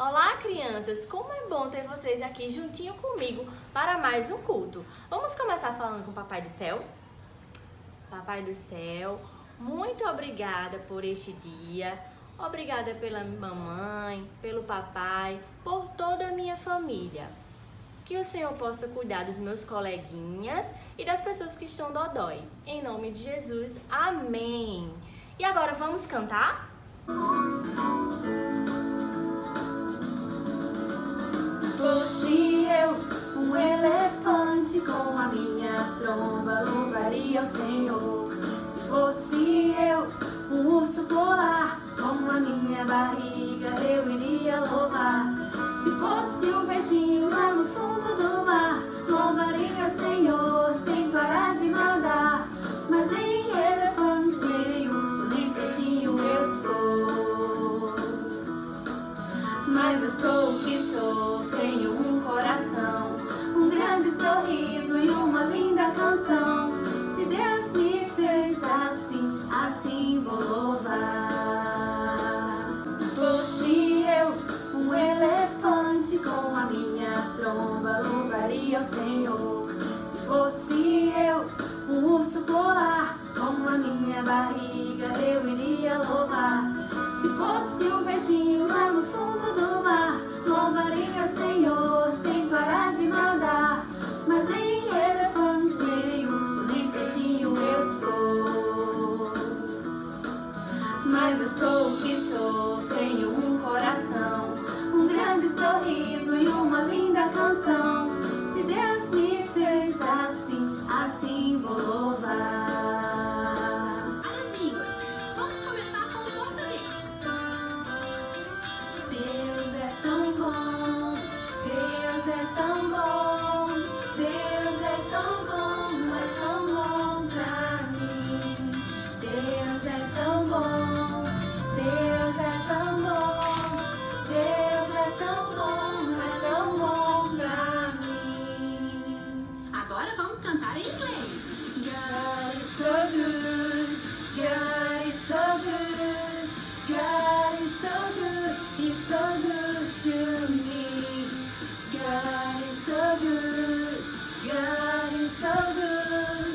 Olá, crianças! Como é bom ter vocês aqui juntinho comigo para mais um culto. Vamos começar falando com o Papai do Céu? Papai do Céu, muito obrigada por este dia. Obrigada pela mamãe, pelo papai, por toda a minha família. Que o Senhor possa cuidar dos meus coleguinhas e das pessoas que estão dodói. Em nome de Jesus, amém! E agora vamos cantar? Se fosse eu um elefante com a minha tromba, louvaria o Senhor. Se fosse eu um urso polar com a minha barriga, eu iria louvar. Se fosse um peixinho lá no fundo do mar, louvaria o Senhor sem parar de nadar. Mas nem elefante, nem urso, nem peixinho eu sou. Mas eu sou o que sou, tenho um coração, um grande sorriso e uma linda canção. Se Deus me fez assim, assim vou louvar. Se fosse eu um elefante com a minha tromba, louvaria o Senhor. Se fosse eu um urso polar com a minha barriga, eu iria louvar. Se fosse um peixinho lá no fundo do mar, louvaria o Senhor sem parar de nadar. Mas nem elefante, nem urso, nem peixinho eu sou. Mas eu sou o que sou, tenho um coração, um grande sorriso e uma linda canção. Se Deus me fez assim, assim vou louvar. Vamos começar com o português. Deus é tão bom, Deus é tão bom, Deus é tão bom pra mim. Deus é tão bom, Deus é tão bom, Deus é tão bom pra mim. Agora vamos cantar em inglês. God is so good, God is so good, God is so good, He's so good to me. God is so good, God is so good,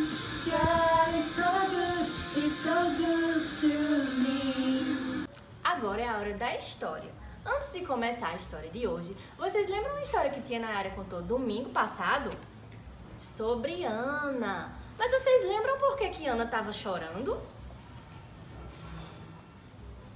God is so good, He's so good to me. Agora é a hora da história. Antes de começar a história de hoje, vocês lembram uma história que Tia Nayara contou domingo passado? Sobre Ana. Mas vocês lembram por que Ana estava chorando?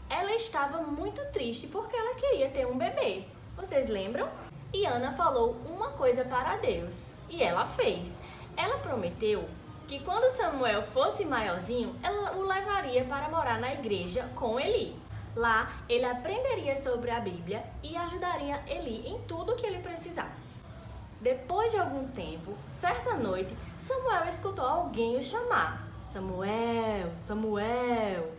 Ela estava muito triste porque ela queria ter um bebê. Vocês lembram? E Ana falou uma coisa para Deus. E ela fez. Ela prometeu que quando Samuel fosse maiorzinho, ela o levaria para morar na igreja com Eli. Lá, ele aprenderia sobre a Bíblia e ajudaria Eli em tudo que ele precisasse. Depois de algum tempo, certa noite, Samuel escutou alguém o chamar. Samuel, Samuel.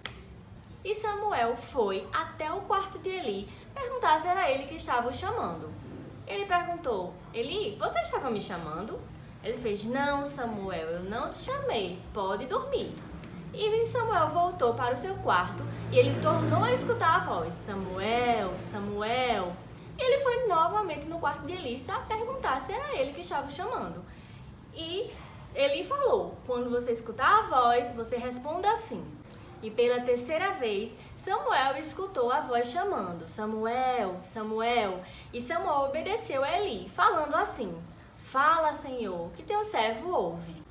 E Samuel foi até o quarto de Eli perguntar se era ele que estava o chamando. Ele perguntou: Eli, você estava me chamando? Ele fez: não, Samuel, eu não te chamei, pode dormir. E Samuel voltou para o seu quarto e ele tornou a escutar a voz: Samuel, Samuel. E ele foi novamente no quarto de Eli a perguntar se era ele que estava o chamando. E Eli falou: quando você escutar a voz, você responda assim. E pela terceira vez, Samuel escutou a voz chamando: Samuel, Samuel. E Samuel obedeceu a Eli, falando assim: fala, Senhor, que teu servo ouve.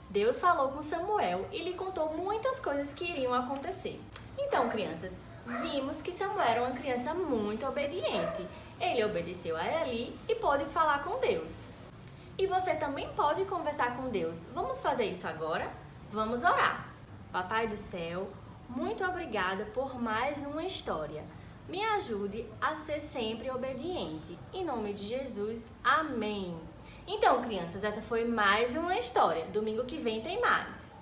Deus falou com Samuel e lhe contou muitas coisas que iriam acontecer. Então, crianças, vimos que Samuel era uma criança muito obediente. Ele obedeceu a Eli e pôde falar com Deus. E você também pode conversar com Deus. Vamos fazer isso agora? Vamos orar. Papai do céu, muito obrigada por mais uma história. Me ajude a ser sempre obediente. Em nome de Jesus, amém. Então, crianças, essa foi mais uma história. Domingo que vem tem mais.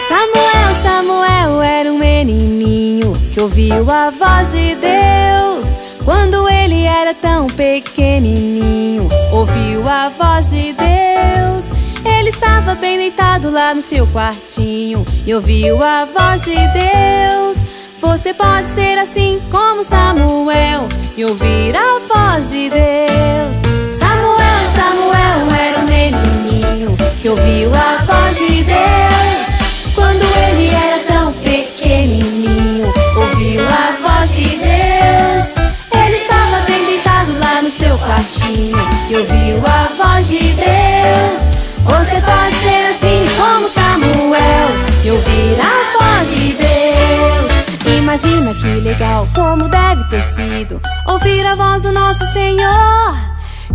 Samuel, Samuel era um menininho que ouviu a voz de Deus. Quando ele era tão pequenininho, ouviu a voz de Deus. Ele estava bem deitado lá no seu quartinho e ouviu a voz de Deus. Você pode ser assim e ouvir a voz de Deus. Samuel, Samuel era um menininho Que ouviu a voz de Deus quando ele era tão pequenininho. Ouviu a voz de Deus. Ele estava bem deitado lá no seu quartinho e ouviu a voz de Deus. Você pode ser assim como Samuel e ouvir a voz de Deus. Imagina que legal, como deve ter sido ouvir a voz do nosso Senhor,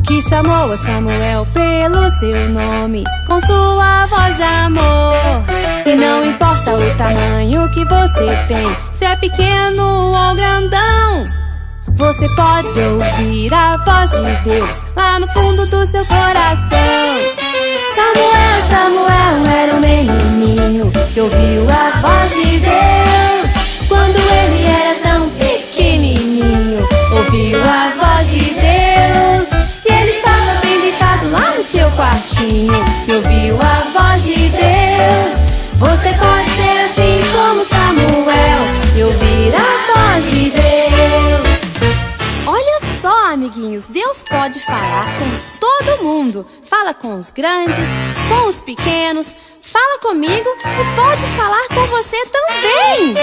que chamou a Samuel pelo seu nome, com sua voz de amor. E não importa o tamanho que você tem, se é pequeno ou grandão, você pode ouvir a voz de Deus lá no fundo do seu coração. Samuel, Samuel era um menininho Que ouviu a voz de Deus quando ele era tão pequenininho. Ouviu a voz de Deus e ele estava bem deitado lá no seu quartinho e ouviu a voz de Deus. Você pode ser assim como Samuel e ouvir a voz de Deus. Olha só, amiguinhos, Deus pode falar com todo mundo. Fala com os grandes, com os pequenos. Fala comigo e pode falar com você também.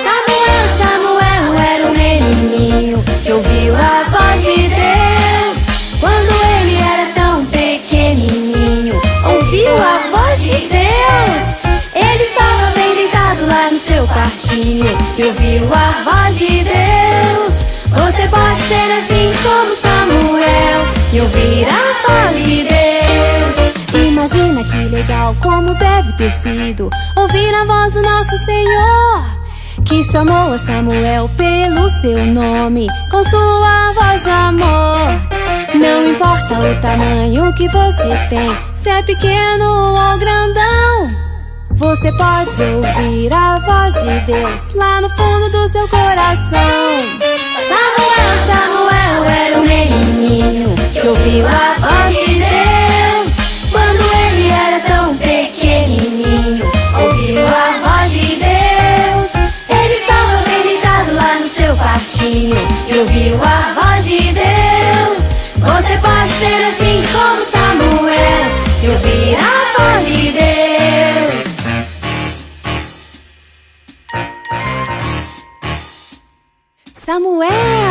Samuel, Samuel era um menininho Que ouviu a voz de Deus quando ele era tão pequenininho. Ouviu a voz de Deus. Ele estava bem deitado lá no seu quartinho e ouviu a voz de Deus. Você pode ser assim como Samuel e ouvir a voz de Deus. Imagina que legal, como deve ter sido ouvir a voz do nosso Senhor, que chamou a Samuel pelo seu nome, com sua voz de amor. Não importa o tamanho que você tem, se é pequeno ou grandão, você pode ouvir a voz de Deus lá no fundo do seu coração. Samuel, Samuel era um menininho Que ouviu a voz de Deus quando ele era tão pequenininho. ouviu a voz de Deus. Ele estava bem deitado lá no seu quartinho e ouviu a voz de Deus. Você pode ser assim como Samuel e ouvir a voz de Deus. Samuel,